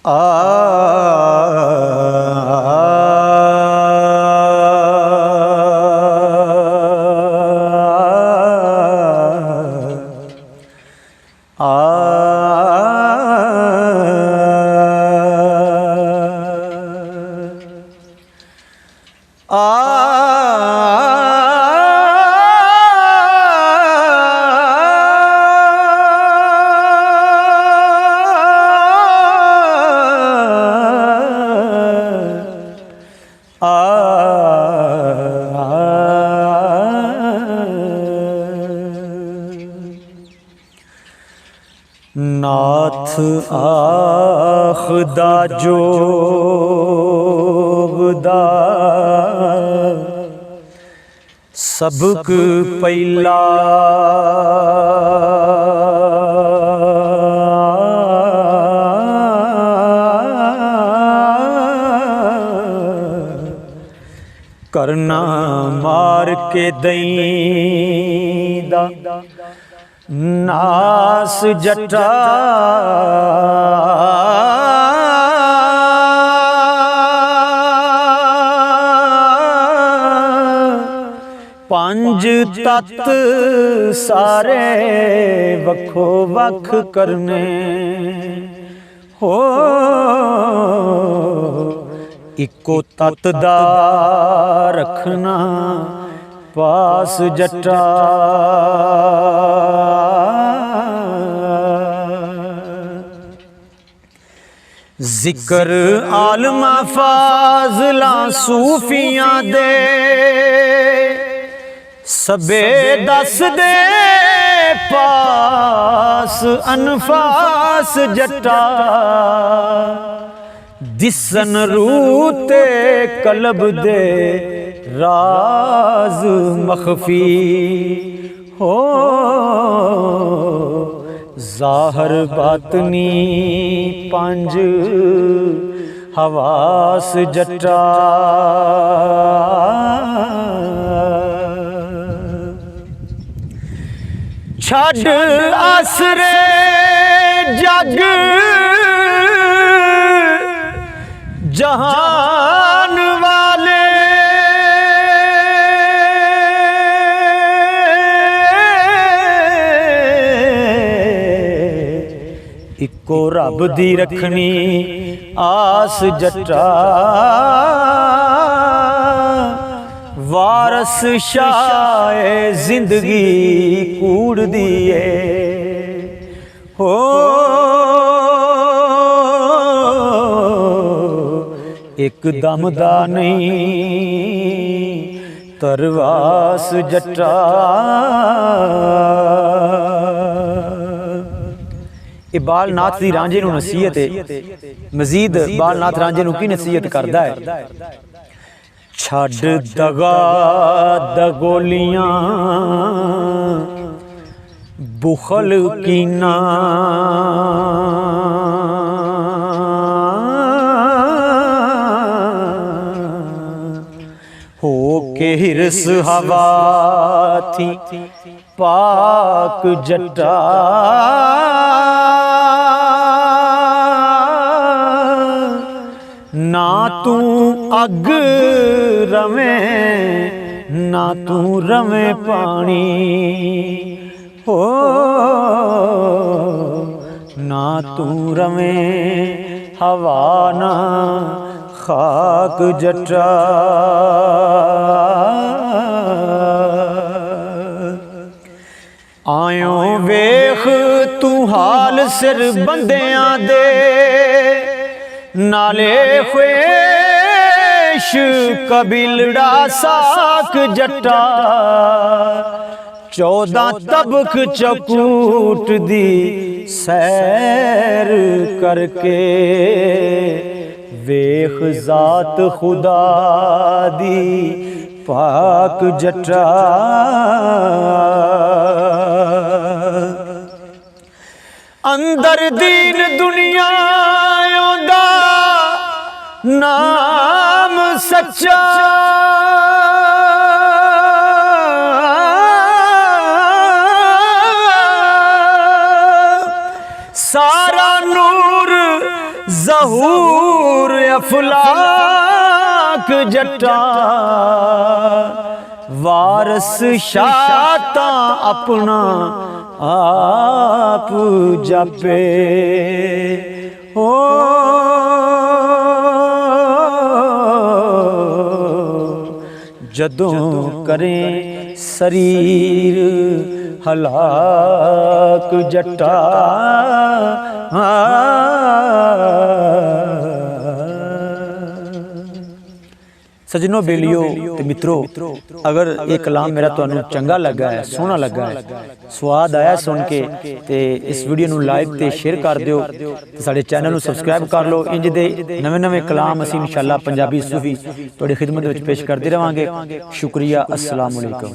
आ नाथ आखदा जोगदा सबक पहला करना मार के दईदा नास जटा पंज तत्त सारे वखो वख करने हो इको तत्त दा रखना पास जटा जिक्र आलमा फाजला सूफियां दे सबे दस दे पास अनफास जटा दिसन रूते कलब दे राज मखफी हो ज़ाहर बातनी पंज हवास जटा छड़ आसरे जग जहान वाले इको रब दी रखनी आस जटा वारस शाए जिंदगी कूड़ दिए हो एक दम दा नहीं तरवास जटा ये बाल नाथ दी रांझे नूं नसीहत है मजीद बाल नाथ रांझे नूं की नसीहत करदा है छड़ दगा दगोलियां बुखल कीना हो के हिरस हवा थी पाक जटा ना तू अग रवे ना तू रवे पानी हो ना तू रवे हवा ना खाक जटा आयो वेख तू हाल सिर बंदियां दे नाले ख्वेश कबीलड़ा साक जटा 14 तबक चकूट दी सैर करके वेख जात खुदा दी पाक जटा अंदर दीन दुनिया दा नाम सच्चा सारा नूर ज़हूर अफलाक जट्टा वारस शाता अपना आप जापे हो जदों करें शरीर हलाक जट्टा सजनों बेलियो ते मित्रों अगर ये कलाम मेरा तुहानू चंगा लगा है सोहना लगा है स्वाद आया सुन के ते इस वीडियो नू लाइक ते शेयर कर दियो ते साडे चैनल नू सबसक्राइब कर लो इंज दे नवे नवे कलाम असीं इंशाअल्लाह पंजाबी सूफी तुहाडी खिदमत विच पेश करदे रहांगे शुक्रिया अस्सलाम वालेकुम।